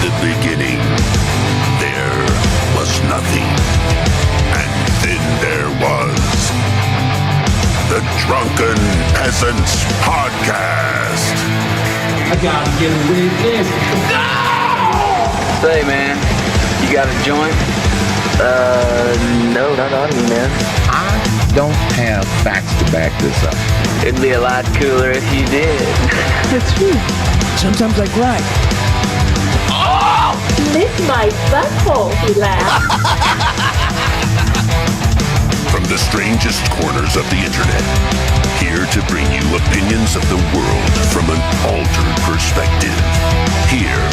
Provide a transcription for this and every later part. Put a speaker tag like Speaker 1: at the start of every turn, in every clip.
Speaker 1: the beginning, there was nothing. And then there was the Drunken Peasants Podcast.
Speaker 2: I gotta get away with this. No!
Speaker 3: Say, man, you got a joint? No, not on me, man.
Speaker 4: I don't have facts to back this up.
Speaker 3: It'd be a lot cooler if you did.
Speaker 5: That's true. Sometimes I cry.
Speaker 6: Oh! Lick my butthole, he laughed.
Speaker 1: From the strangest corners of the internet, here to bring you opinions of the world from an altered perspective. Here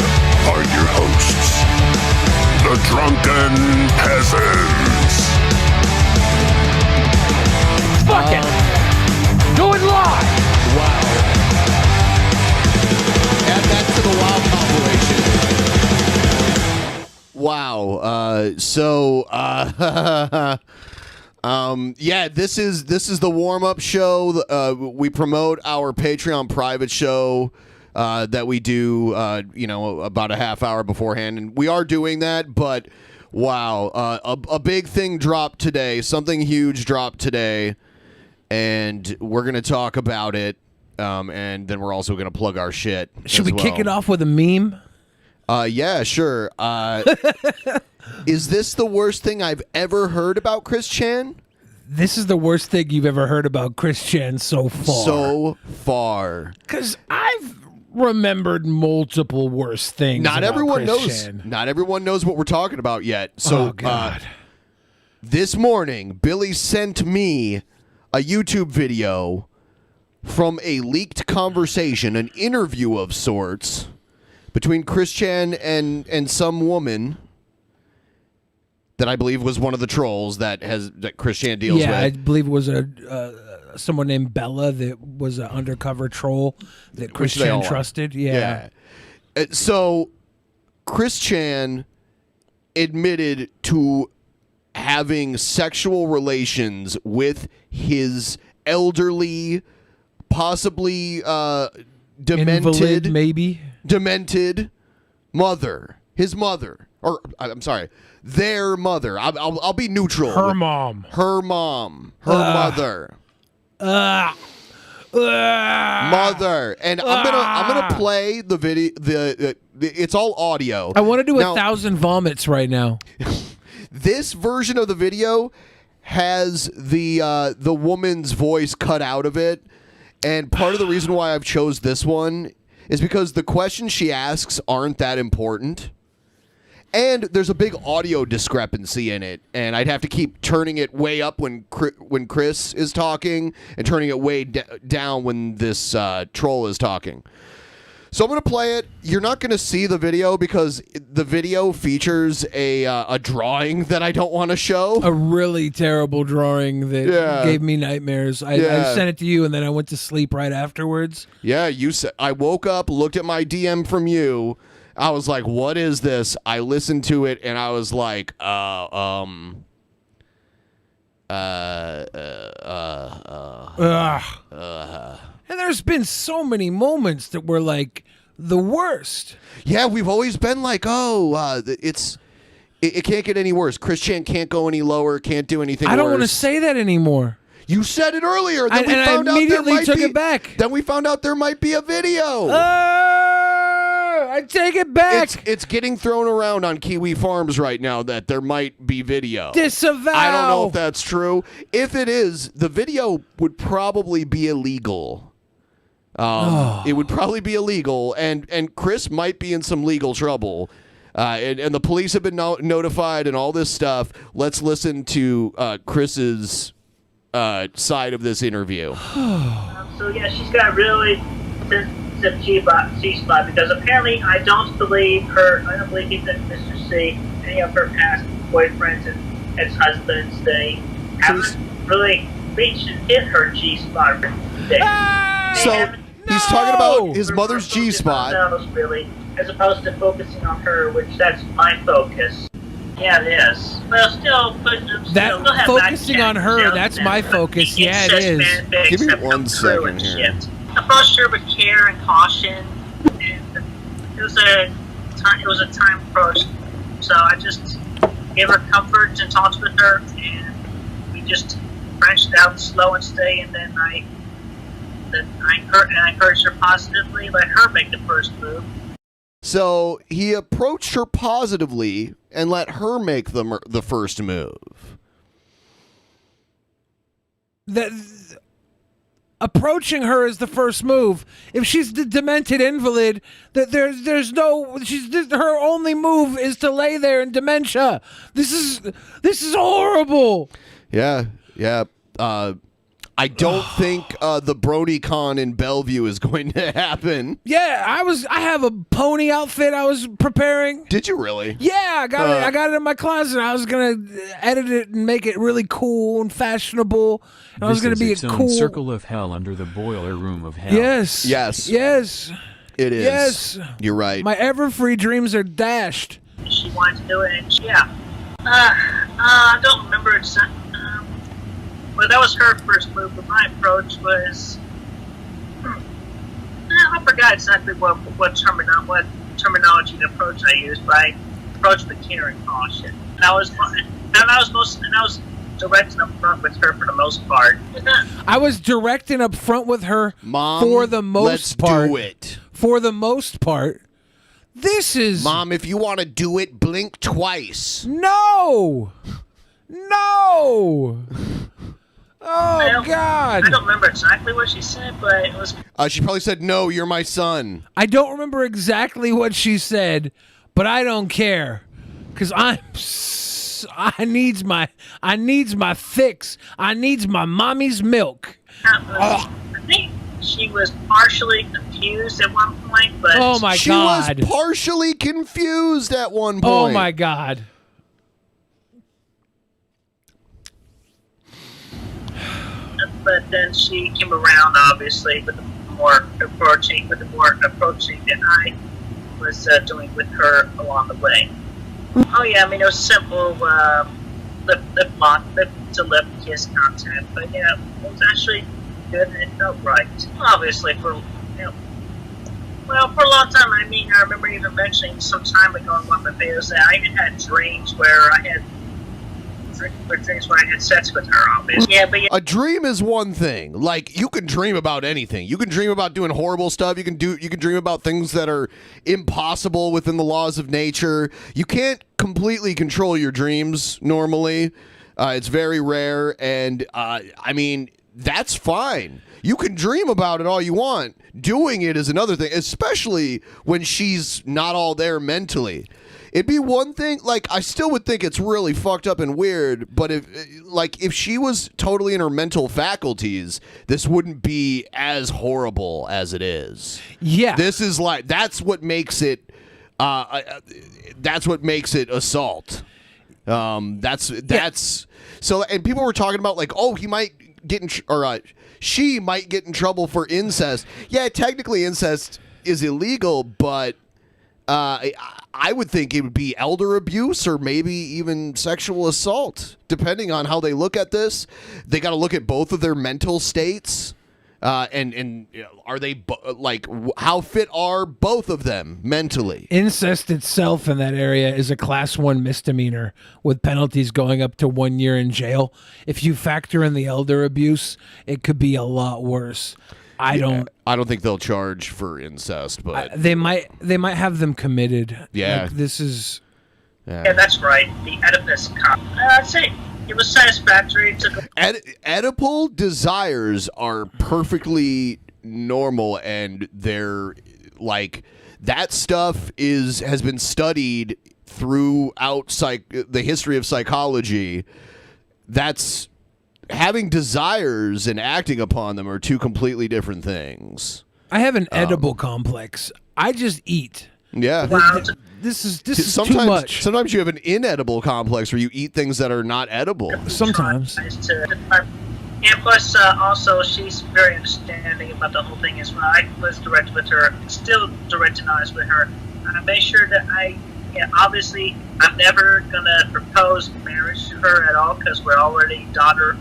Speaker 1: are your hosts, the Drunken Peasants.
Speaker 2: Fuck it! Do it live!
Speaker 4: Wow. Add that to the WoW compilation.
Speaker 7: Yeah, this is the warm-up show. We promote our Patreon private show that we do, about a half hour beforehand, and we are doing that. But wow, a big thing dropped today. Something huge dropped today, and we're gonna talk about it. And then we're also gonna plug our shit.
Speaker 5: Should we kick it off with a meme?
Speaker 7: Yeah, sure. Is this the worst thing I've ever heard about Chris Chan?
Speaker 5: This is the worst thing you've ever heard about Chris Chan so far.
Speaker 7: So far.
Speaker 5: Because I've remembered multiple worse things.
Speaker 7: Not
Speaker 5: about
Speaker 7: everyone
Speaker 5: Chris
Speaker 7: knows.
Speaker 5: Chan.
Speaker 7: Not everyone knows what we're talking about yet. So,
Speaker 5: oh, God.
Speaker 7: This morning, Billy sent me a YouTube video from a leaked conversation, an interview of sorts, between Chris Chan and some woman that I believe was one of the trolls that Chris Chan deals with.
Speaker 5: Yeah, I believe it was someone named Bella that was an undercover troll that Chris Chan trusted. Yeah.
Speaker 7: So Chris Chan admitted to having sexual relations with his elderly, possibly
Speaker 5: Invalid, maybe?
Speaker 7: demented mother. His mother. Or, I'm sorry, their mother. I'll be neutral.
Speaker 5: Her mom.
Speaker 7: Her mom. Her mother. Mother. And I'm gonna play the video. It's all audio.
Speaker 5: I want to do 1,000 vomits right now.
Speaker 7: This version of the video has the woman's voice cut out of it, and part of the reason why I've chose this one is because the questions she asks aren't that important. And there's a big audio discrepancy in it, and I'd have to keep turning it way up when Chris is talking and turning it way down when this troll is talking. So I'm going to play it. You're not going to see the video because the video features a drawing that I don't want to show.
Speaker 5: A really terrible drawing that gave me nightmares. I sent it to you, and then I went to sleep right afterwards.
Speaker 7: Yeah, you said I woke up, looked at my DM from you. I was like, what is this? I listened to it, and I was like, and
Speaker 5: there's been so many moments that were like the worst.
Speaker 7: Yeah, we've always been like, it can't get any worse. Chris Chan can't go any lower, can't do anything worse.
Speaker 5: I don't want to say that anymore.
Speaker 7: You said it earlier. Then
Speaker 5: I immediately took it back.
Speaker 7: Then we found out there might be a video.
Speaker 5: I take it back.
Speaker 7: It's getting thrown around on Kiwi Farms right now that there might be video.
Speaker 5: Disavow.
Speaker 7: I don't know if that's true. If it is, the video would probably be illegal. It would probably be illegal, and Chris might be in some legal trouble. And the police have been notified and all this stuff. Let's listen to Chris's side of this interview.
Speaker 8: So yeah, she's got really sensitive G-spot because apparently I don't believe that Mr. C, any of her past boyfriends and ex-husbands, they haven't really reached and hit her G-spot.
Speaker 7: So he's talking about his mother's G-spot.
Speaker 8: Really, as opposed to focusing on her, which that's my focus. Yeah, it is. Well, still
Speaker 5: focusing on her, that's my focus. Yeah, it is.
Speaker 7: Give me 1 second here.
Speaker 8: Approached her with care and caution, and it was a a time approach. So I just gave her comfort and talked with her, and we just branched out slow and steady. And then I encouraged her positively, let her make the first move.
Speaker 7: So he approached her positively and let her make the first move.
Speaker 5: Approaching her is the first move. If she's the demented invalid, there's no. Her only move is to lay there in dementia. This is horrible.
Speaker 7: Yeah. I don't think the BronyCon in Bellevue is going to happen.
Speaker 5: Yeah, I have a pony outfit I was preparing.
Speaker 7: Did you really?
Speaker 5: Yeah, I got it in my closet. I was gonna edit it and make it really cool and fashionable. And I was gonna be a cool
Speaker 9: circle of hell under the boiler room of hell.
Speaker 5: Yes.
Speaker 7: It is.
Speaker 5: Yes.
Speaker 7: You're right.
Speaker 5: My ever-free dreams are dashed.
Speaker 8: She wanted to do it, and I don't remember exactly. Well, that was her first move, but my approach was... I forgot exactly what terminology and approach I used, but I approached with care and caution. And I was direct and upfront with her for the most part.
Speaker 5: I was direct and upfront with her
Speaker 7: Mom,
Speaker 5: for the most part.
Speaker 7: Let's do it.
Speaker 5: For the most part. This is...
Speaker 7: Mom, if you want to do it, blink twice.
Speaker 5: No! Oh, God.
Speaker 8: I don't remember exactly what she said, but it was...
Speaker 7: She probably said, no, you're my son.
Speaker 5: I don't remember exactly what she said, but I don't care. Because I needs my fix. I needs my mommy's milk.
Speaker 8: I think she was partially confused at one point, but...
Speaker 5: Oh, my God.
Speaker 7: She was partially confused at one point.
Speaker 5: Oh, my God.
Speaker 8: But then she came around, obviously, with the more approaching that I was doing with her along the way. Oh yeah, I mean it was simple lip to lip kiss content, but yeah, it was actually good and it felt right. Obviously, for a long time. I mean, I remember even mentioning some time ago in one of the videos that I even had dreams where I had. Dreams where I had sex with her, obviously. Yeah, but
Speaker 7: a dream is one thing. Like, you can dream about anything. You can dream about doing horrible stuff. You can dream about things that are impossible within the laws of nature. You can't completely control your dreams normally. It's very rare, and I mean, that's fine. You can dream about it all you want. Doing it is another thing, especially when she's not all there mentally. It'd be one thing, like, I still would think it's really fucked up and weird, but if she was totally in her mental faculties, this wouldn't be as horrible as it is.
Speaker 5: Yeah.
Speaker 7: This is like, that's what makes it assault. So, and people were talking about, like, oh, he might get she might get in trouble for incest. Yeah, technically incest is illegal, but I would think it would be elder abuse or maybe even sexual assault, depending on how they look at this. They got to look at both of their mental states, and are they how fit are both of them mentally?
Speaker 5: Incest itself in that area is a class 1 misdemeanor with penalties going up to 1 year in jail. If you factor in the elder abuse, it could be a lot worse. I don't think they'll
Speaker 7: charge for incest, but
Speaker 5: they might have them committed.
Speaker 7: Yeah,
Speaker 5: like, this is.
Speaker 8: Yeah, that's right. The Oedipus I'd say it was satisfactory.
Speaker 7: Oedipal desires are perfectly normal, and they're like that stuff has been studied throughout the history of psychology. That's. Having desires and acting upon them are two completely different things.
Speaker 5: I have an edible complex. I just eat.
Speaker 7: Yeah.
Speaker 5: This is too much.
Speaker 7: Sometimes you have an inedible complex where you eat things that are not edible.
Speaker 5: Sometimes.
Speaker 8: And plus, also, she's very understanding about the whole thing as well. I was direct with her, still direct and honest with her. I made sure that obviously, I'm never going to propose marriage to her at all because we're already daughter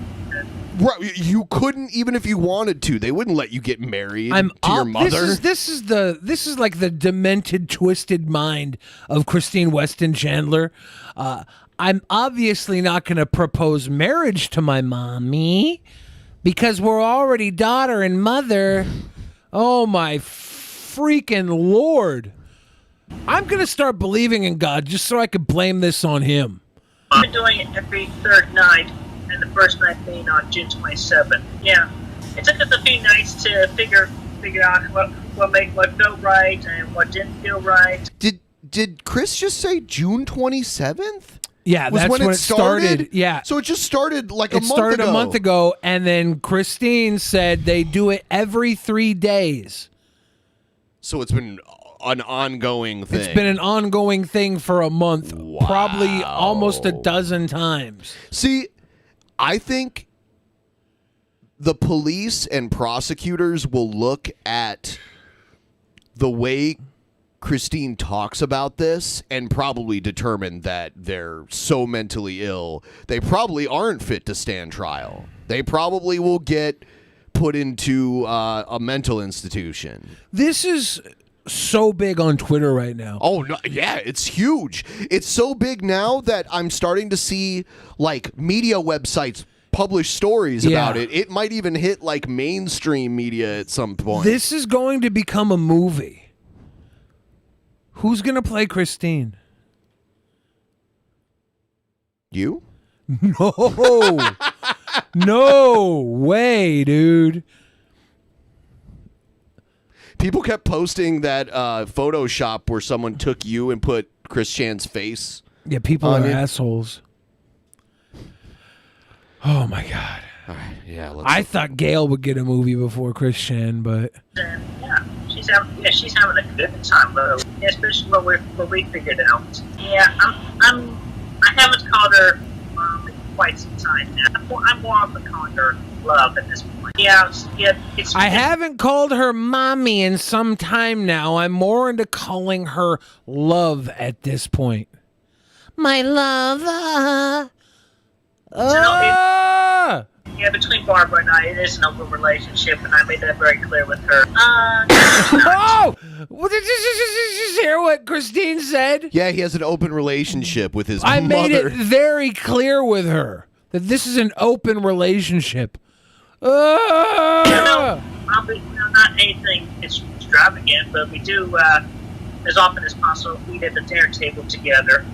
Speaker 7: Right, you couldn't even if you wanted to. They wouldn't let you get married to your mother.
Speaker 5: This is like the demented, twisted mind of Christine Weston Chandler. I'm obviously not going to propose marriage to my mommy because we're already daughter and mother. Oh my freaking Lord! I'm going to start believing in God just so I could blame this on him.
Speaker 8: I've been doing it every third night, and the first night being on June 27th. Yeah, it took us a few nights to figure out what felt right and what didn't feel right.
Speaker 7: Did Chris just say June 27th?
Speaker 5: Yeah,
Speaker 7: Was
Speaker 5: that's when it started. Yeah,
Speaker 7: so it just started like a month ago.
Speaker 5: It started a month ago, and then Christine said they do it every 3 days.
Speaker 7: So it's been an ongoing thing.
Speaker 5: It's been an ongoing thing for a month, probably almost a dozen times.
Speaker 7: See, I think the police and prosecutors will look at the way Christine talks about this and probably determine that they're so mentally ill, they probably aren't fit to stand trial. They probably will get put into a mental institution.
Speaker 5: This is so big on Twitter right now.
Speaker 7: Oh, no, yeah, it's huge. It's so big now that I'm starting to see like media websites publish stories about it. It might even hit like mainstream media at some point.
Speaker 5: This is going to become a movie. Who's going to play Christine?
Speaker 7: You?
Speaker 5: No. No way, dude.
Speaker 7: People kept posting that Photoshop where someone took you and put Chris Chan's face.
Speaker 5: Yeah, people
Speaker 7: on
Speaker 5: are
Speaker 7: it.
Speaker 5: assholes. Oh my God.
Speaker 7: All right, yeah.
Speaker 5: I thought Gail would get a movie before Chris Chan, but
Speaker 8: And yeah, she's having a good time, though. Yeah, especially what we figured out. Yeah, I haven't called her mom in quite some time now. I'm more often calling her love at this point. Yeah,
Speaker 5: I haven't called her mommy in some time now. I'm more into calling her love at this point. My love.
Speaker 8: Yeah, between Barbara and I, it is an open relationship, and I made that very clear with her.
Speaker 5: Oh! Well, did you hear what Christine said?
Speaker 7: Yeah, he has an open relationship with his
Speaker 5: I
Speaker 7: mother.
Speaker 5: made it very clear with her that this is an open relationship.
Speaker 8: Not anything extravagant, but we do, as often as possible, eat at the dinner table together.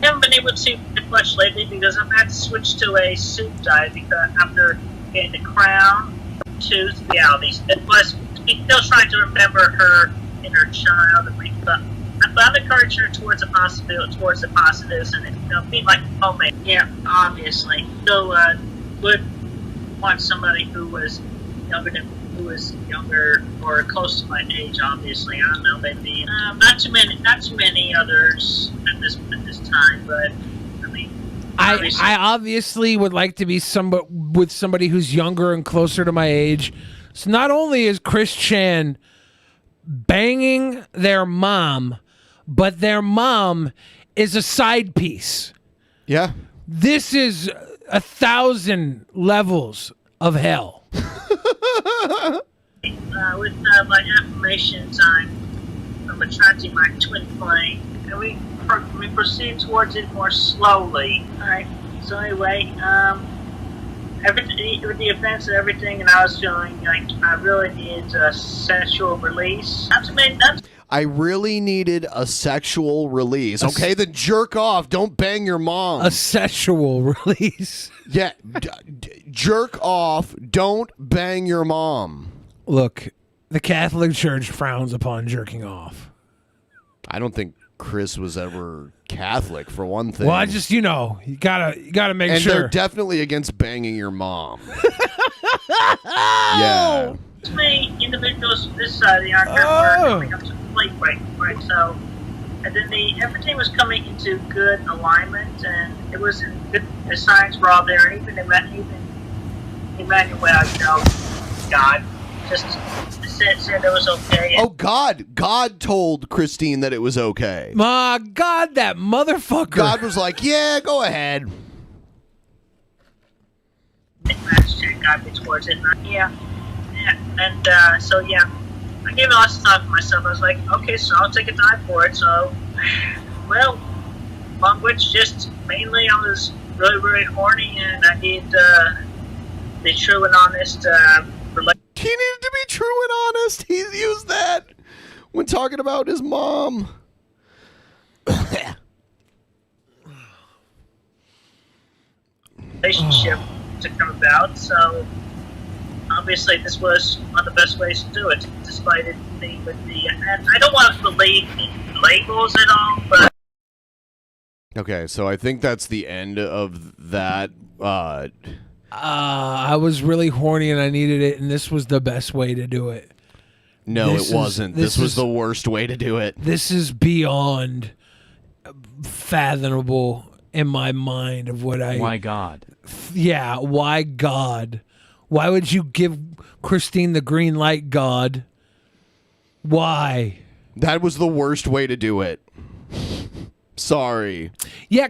Speaker 8: I haven't been able to eat much lately because I've had to switch to a soup diet because after getting the Crown, Tooth, realities. And plus, I'm still trying to remember her inner child. I'm encouraging her towards the positives, and be like homemade. Yeah, obviously. So would want somebody who was younger or close to my age. Obviously, I don't know, maybe not too many others at this time, but I mean,
Speaker 5: I obviously would like to be with somebody who's younger and closer to my age. So not only is Chris Chan banging their mom, but their mom is a side piece.
Speaker 7: Yeah.
Speaker 5: This is 1,000 levels of hell.
Speaker 8: With my affirmations, I'm attracting my twin flame, and we proceed towards it more slowly. All right. So anyway, with the events and everything, and I was feeling like I really needed a sexual release.
Speaker 7: I really needed a sexual release. Okay, then jerk off. Don't bang your mom.
Speaker 5: A sexual release.
Speaker 7: Yeah, jerk off. Don't bang your mom.
Speaker 5: Look, the Catholic Church frowns upon jerking off.
Speaker 7: I don't think Chris was ever Catholic, for one thing.
Speaker 5: Well, I just, you gotta make
Speaker 7: and
Speaker 5: sure.
Speaker 7: And they're definitely against banging your mom. Yeah.
Speaker 8: Too many individuals this side of the arc are coming up to the plate right? So, and then everything was coming into good alignment, and it was in good. The signs were all there, and even Emmanuel, God, just said it was okay.
Speaker 7: Oh, God told Christine that it was okay.
Speaker 5: My God, that motherfucker.
Speaker 7: God was like, yeah, go ahead.
Speaker 8: It matched Chan got me towards it. And, so yeah, I gave it lots of time for myself. I was like, okay, so I'll take a dive for it. So, well, among which just mainly I was really, really horny, and I need the true and honest relationship.
Speaker 7: He needed to be true and honest. He used that when talking about his mom.
Speaker 8: Relationship to come about. So obviously this was one of the best ways to do it, despite it being with the. And I don't want to believe in labels at all, but.
Speaker 7: Okay, so I think that's the end of that.
Speaker 5: I was really horny and I needed it, and this was the best way to do it.
Speaker 7: No, it wasn't. This was the worst way to do it.
Speaker 5: This is beyond fathomable in my mind of what I.
Speaker 9: Why God?
Speaker 5: Yeah, why God? Why would you give Christine the green light, God? Why?
Speaker 7: That was the worst way to do it. Sorry.
Speaker 5: Yeah,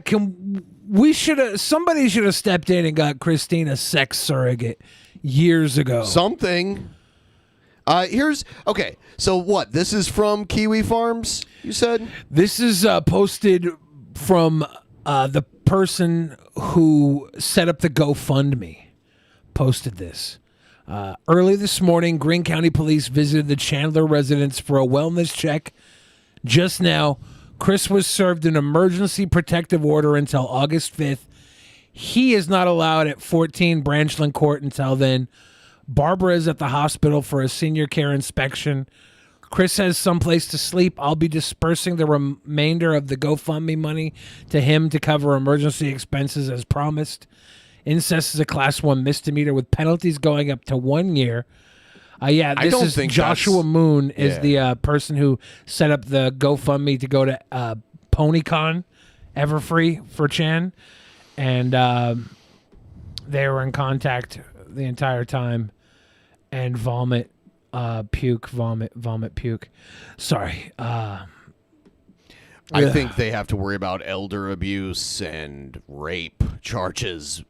Speaker 5: somebody should have stepped in and got Christine a sex surrogate years ago.
Speaker 7: Something. Okay, so what? This is from Kiwi Farms, you said?
Speaker 5: This is posted from the person who set up the GoFundMe. Posted this. Early this morning, Greene County Police visited the Chandler residence for a wellness check. Just now, Chris was served an emergency protective order until August 5th. He is not allowed at 14 Branchland Court until then. Barbara is at the hospital for a senior care inspection. Chris has someplace to sleep. I'll be dispersing the remainder of the GoFundMe money to him to cover emergency expenses as promised. Incest is a Class 1 misdemeanor with penalties going up to 1 year. This is Joshua Moon is the person who set up the GoFundMe to go to PonyCon, Everfree for Chan. And they were in contact the entire time. And vomit, puke. Sorry.
Speaker 7: I think they have to worry about elder abuse and rape charges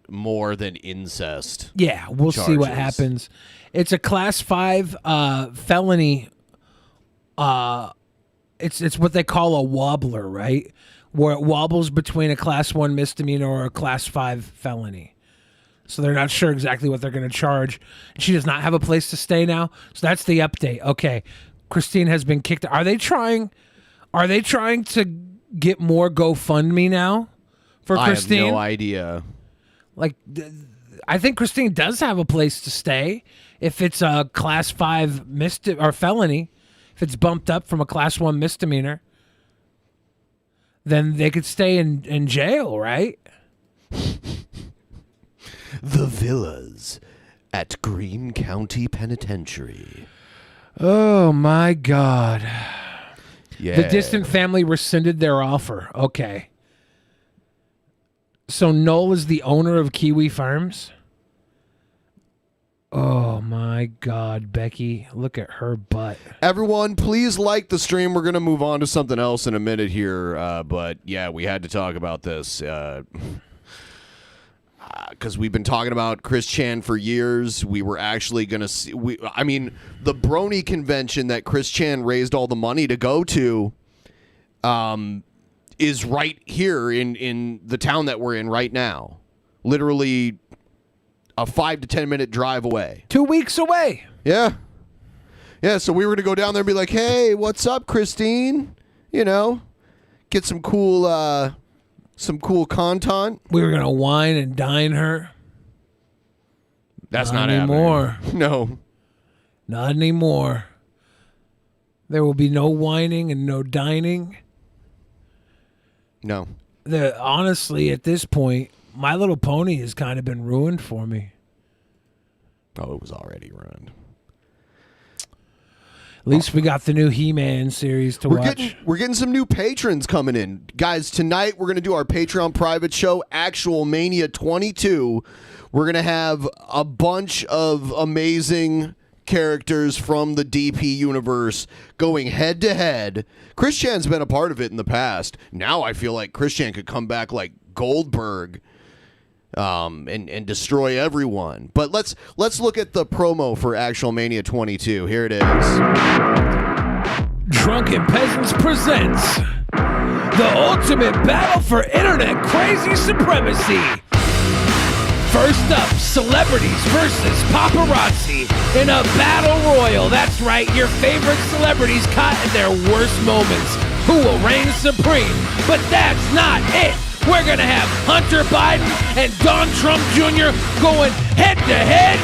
Speaker 7: more than incest.
Speaker 5: Yeah, we'll see what happens. It's a Class 5 felony. It's what they call a wobbler, right? Where it wobbles between a Class 1 misdemeanor or a Class 5 felony. So they're not sure exactly what they're going to charge. She does not have a place to stay now. So that's the update. Okay, Christine has been kicked. Are they trying to get more GoFundMe now for Christine?
Speaker 7: I have no idea.
Speaker 5: Like, I think Christine does have a place to stay if it's a Class 5 or felony. If it's bumped up from a Class 1 misdemeanor, then they could stay in jail, right?
Speaker 7: The villas at Greene County Penitentiary.
Speaker 5: Oh, my God.
Speaker 7: Yeah.
Speaker 5: The distant family rescinded their offer. Okay. So Noel is the owner of Kiwi Farms? Oh, my God, Becky. Look at her butt.
Speaker 7: Everyone, please like the stream. We're going to move on to something else in a minute here. But, yeah, we had to talk about this. Because we've been talking about Chris Chan for years. We were actually going to see... the Brony convention that Chris Chan raised all the money to go to is right here in the town that we're in right now. Literally a 5 to 10 minute drive away.
Speaker 5: 2 weeks away.
Speaker 7: Yeah. Yeah, so we were going to go down there and be like, hey, what's up, Christine? You know, get some cool content.
Speaker 5: We were going to wine and dine her.
Speaker 7: That's not
Speaker 5: anymore.
Speaker 7: Happening. No.
Speaker 5: Not anymore. There will be no whining and no dining.
Speaker 7: No.
Speaker 5: Honestly, at this point, My Little Pony has kind of been ruined for me.
Speaker 7: Oh, it was already ruined.
Speaker 5: At least we got the new He-Man series to watch.
Speaker 7: We're getting some new patrons coming in. Guys, tonight we're going to do our Patreon private show, ActualMania 22. We're going to have a bunch of amazing characters from the DP universe going head-to-head. Chris Chan's been a part of it in the past. Now I feel like Chris Chan could come back like Goldberg and destroy everyone. But let's look at the promo for ActualMania 22. Here it is.
Speaker 5: Drunken Peasants presents the ultimate battle for internet crazy supremacy. First up, celebrities versus paparazzi in a battle royal. That's right, your favorite celebrities caught in their worst moments. Who will reign supreme? But that's not it. We're going to have Hunter Biden and Don Trump Jr. going head-to-head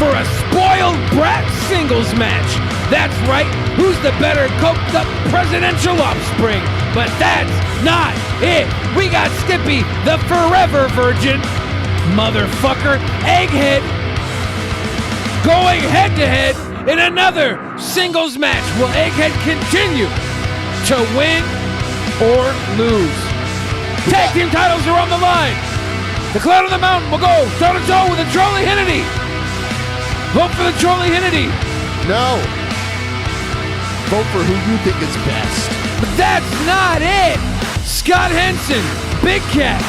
Speaker 5: for a spoiled brat singles match. That's right, who's the better coked-up presidential offspring? But that's not it. We got Skippy, the forever virgin, motherfucker, Egghead, going head-to-head in another singles match. Will Egghead continue to win or lose? Tag team titles are on the line. The Clown on the Mountain will go toe-to-toe with the Trolley Hannity. Vote for the Trolley Hannity.
Speaker 7: No. Vote for who you think is best.
Speaker 5: But that's not it. Scott Henson, Big Cat,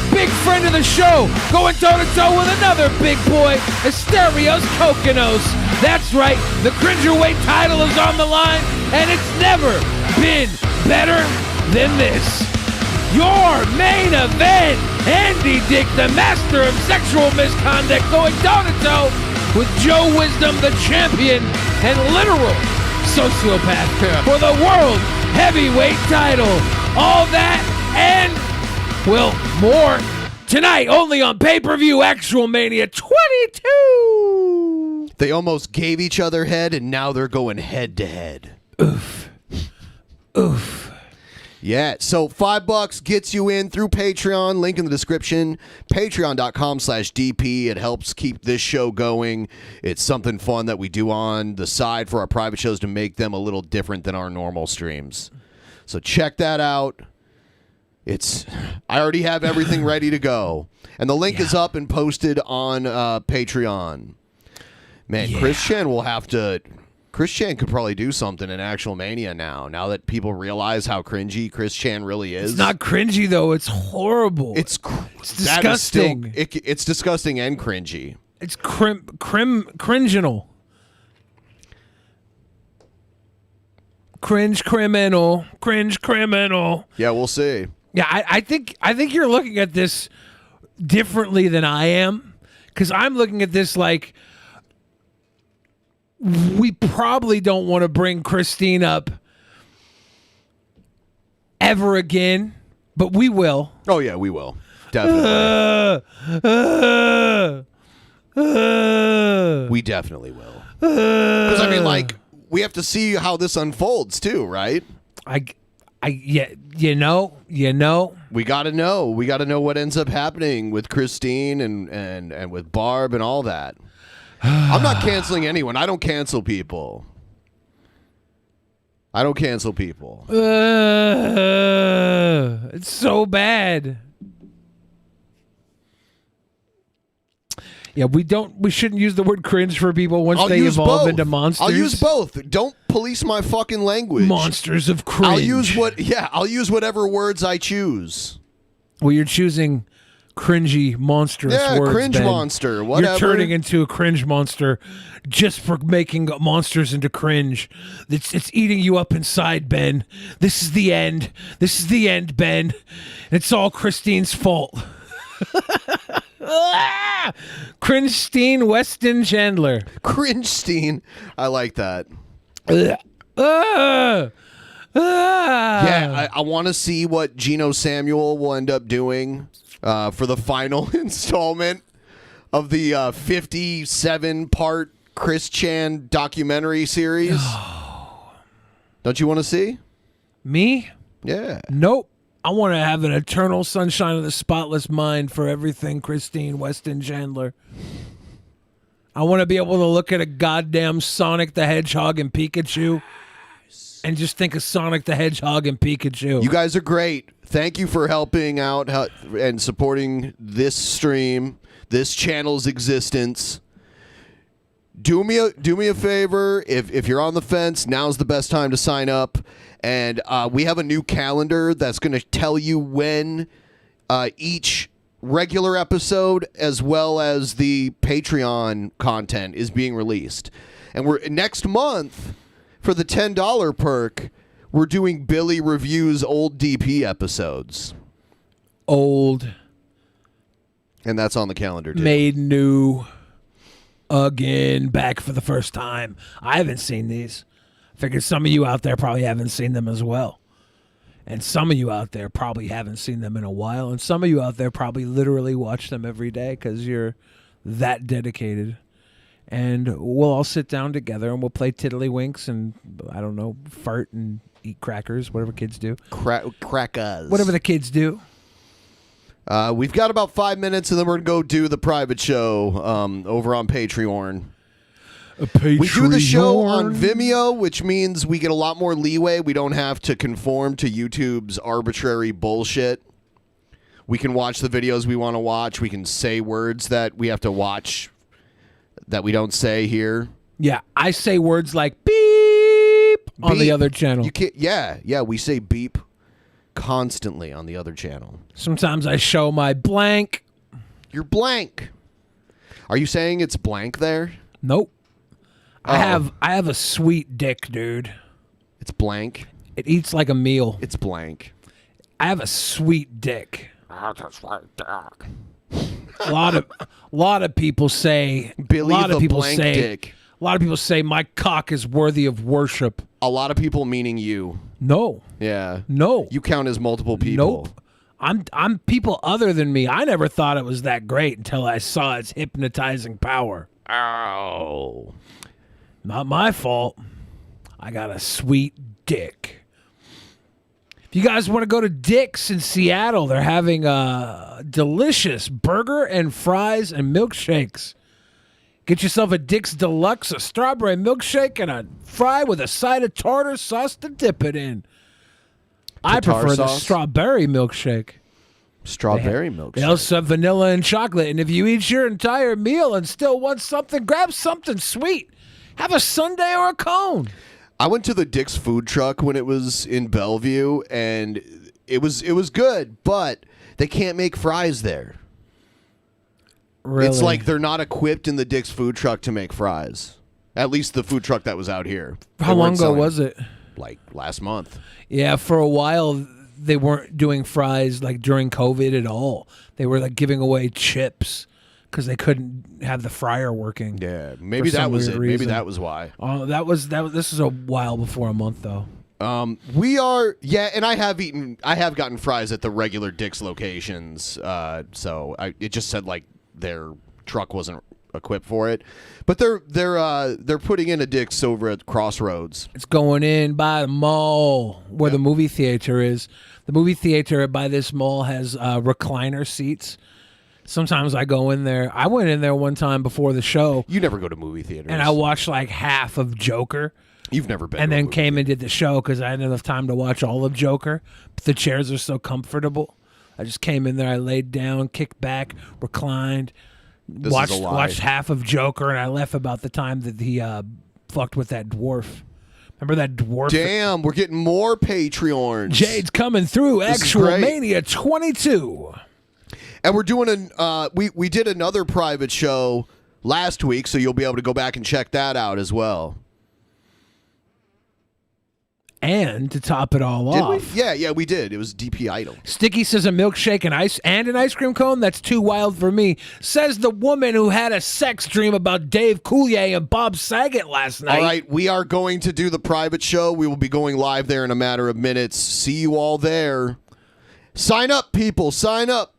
Speaker 5: big friend of the show, going toe-to-toe with another big boy, Asterios Kokonos. That's right, the Cringerweight title is on the line, and it's never been better than this. Your main event, Andy Dick, the master of sexual misconduct, going toe-to-toe with Joe Wisdom, the champion and literal sociopath for the world heavyweight title. All that and, well, more tonight only on pay-per-view ActualMania 22.
Speaker 7: They almost gave each other head, and now they're going head-to-head.
Speaker 5: Oof. Oof.
Speaker 7: Yeah, so $5 gets you in through Patreon. Link in the description. Patreon.com/DP. It helps keep this show going. It's something fun that we do on the side for our private shows to make them a little different than our normal streams. So check that out. I already have everything ready to go. And the link is up and posted on Patreon. Man, Chris Chan will have to... Chris Chan could probably do something in ActualMania now that people realize how cringy Chris Chan really is.
Speaker 5: It's not cringy, though. It's horrible.
Speaker 7: It's
Speaker 5: disgusting.
Speaker 7: It's disgusting and cringy.
Speaker 5: It's cringinal. Cringe criminal.
Speaker 7: Yeah, we'll see.
Speaker 5: Yeah, I think you're looking at this differently than I am, because I'm looking at this like we probably don't want to bring Christine up ever again, but we will.
Speaker 7: Oh yeah, we will. Definitely. We definitely will. Because I mean, like, we have to see how this unfolds too, right?
Speaker 5: You know.
Speaker 7: We gotta know. We gotta know what ends up happening with Christine and with Barb and all that. I'm not canceling anyone. I don't cancel people.
Speaker 5: It's so bad. Yeah, we shouldn't use the word cringe for people once they evolve into monsters.
Speaker 7: I'll use both. Don't police my fucking language.
Speaker 5: Monsters of cringe.
Speaker 7: I'll use whatever words I choose.
Speaker 5: Well, you're choosing cringy, monstrous words.
Speaker 7: Cringe
Speaker 5: Ben.
Speaker 7: monster. Whatever.
Speaker 5: You're turning into a cringe monster just for making monsters into cringe. It's eating you up inside, Ben. This is the end. Ben. It's all Christine's fault. Cringe-steen Weston Chandler.
Speaker 7: Cringe-steen. I like that.
Speaker 5: Yeah,
Speaker 7: I want to see what Geno Samuel will end up doing for the final installment of the 57-part Chris Chan documentary series. Don't you want to see?
Speaker 5: Me?
Speaker 7: Yeah.
Speaker 5: Nope. I want to have an eternal sunshine of the spotless mind for everything Christine Weston Chandler. I want to be able to look at a goddamn Sonic the Hedgehog and Pikachu and just think of Sonic the Hedgehog and Pikachu.
Speaker 7: You guys are great. Thank you for helping out and supporting this stream, this channel's existence. Do me a favor. If you're on the fence, now's the best time to sign up. And we have a new calendar that's going to tell you when each regular episode as well as the Patreon content is being released. And we're next month for the $10 perk, we're doing Billy reviews old DP episodes.
Speaker 5: Old.
Speaker 7: And that's on the calendar too.
Speaker 5: Made new. Again, back for the first time. I haven't seen these. Figured some of you out there probably haven't seen them as well. And some of you out there probably haven't seen them in a while. And some of you out there probably literally watch them every day because you're that dedicated. And we'll all sit down together and we'll play tiddlywinks and, I don't know, fart and eat crackers, whatever kids do.
Speaker 7: Crackers.
Speaker 5: Whatever the kids do.
Speaker 7: We've got about 5 minutes, and then we're going to go do the private show over on Patreon. We do the show on Vimeo, which means we get a lot more leeway. We don't have to conform to YouTube's arbitrary bullshit. We can watch the videos we want to watch. We can say words that we have to watch that we don't say here.
Speaker 5: Yeah, I say words like beep on the
Speaker 7: Beep.
Speaker 5: other channel.
Speaker 7: You can't, yeah, we say beep constantly on the other channel.
Speaker 5: Sometimes I show my blank.
Speaker 7: You're blank. Are you saying it's blank there?
Speaker 5: Nope. I have a sweet dick, dude.
Speaker 7: It's blank.
Speaker 5: It eats like a meal.
Speaker 7: It's blank.
Speaker 5: I have a sweet dick. A lot of people say
Speaker 7: Billy
Speaker 5: a lot
Speaker 7: the
Speaker 5: of people
Speaker 7: blank
Speaker 5: say
Speaker 7: dick.
Speaker 5: a lot of people say my cock is worthy of worship.
Speaker 7: A lot of people meaning you.
Speaker 5: No.
Speaker 7: Yeah.
Speaker 5: No.
Speaker 7: You count as multiple people.
Speaker 5: Nope. I'm people other than me. I never thought it was that great until I saw its hypnotizing power.
Speaker 7: Oh.
Speaker 5: Not my fault. I got a sweet dick. If you guys want to go to Dick's in Seattle, they're having a delicious burger and fries and milkshakes. Get yourself a Dick's Deluxe, a strawberry milkshake, and a fry with a side of tartar sauce to dip it in. I prefer the strawberry milkshake.
Speaker 7: Strawberry milkshake.
Speaker 5: They also have vanilla and chocolate. And if you eat your entire meal and still want something, grab something sweet. Have a sundae or a cone.
Speaker 7: I went to the Dick's food truck when it was in Bellevue, and it was good, but they can't make fries there.
Speaker 5: Really?
Speaker 7: It's like they're not equipped in the Dick's food truck to make fries. At least the food truck that was out here.
Speaker 5: How long ago was it?
Speaker 7: Like last month.
Speaker 5: Yeah, for a while they weren't doing fries like during COVID at all. They were like giving away chips because they couldn't have the fryer working.
Speaker 7: Yeah, maybe that was it. Maybe that was why.
Speaker 5: Oh, that was. This is a while before a month though.
Speaker 7: We are, and I have gotten fries at the regular Dick's locations. So it just said like their truck wasn't equipped for it, but they're putting in a Dick's over at Crossroads.
Speaker 5: It's going in by the mall where the movie theater is. The movie theater by this mall has recliner seats. Sometimes I go in there. I went in there one time before the show.
Speaker 7: You never go to movie theaters.
Speaker 5: And I watched like half of Joker.
Speaker 7: You've never been.
Speaker 5: And then came and did the show because I hadn't enough time to watch all of Joker. But the chairs are so comfortable. I just came in there. I laid down, kicked back, reclined, watched half of Joker, and I left about the time that he fucked with that dwarf. Remember that dwarf?
Speaker 7: Damn, we're getting more Patreons.
Speaker 5: Jade's coming through. ActualMania 22.
Speaker 7: And we're doing we did another private show last week, so you'll be able to go back and check that out as well.
Speaker 5: And to top it all off,
Speaker 7: Yeah, we did. It was DP Idol.
Speaker 5: Sticky says a milkshake and an ice cream cone. That's too wild for me. Says the woman who had a sex dream about Dave Coulier and Bob Saget last night.
Speaker 7: All right, we are going to do the private show. We will be going live there in a matter of minutes. See you all there. Sign up, people. Sign up.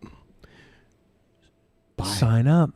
Speaker 7: Bye.
Speaker 5: Sign up.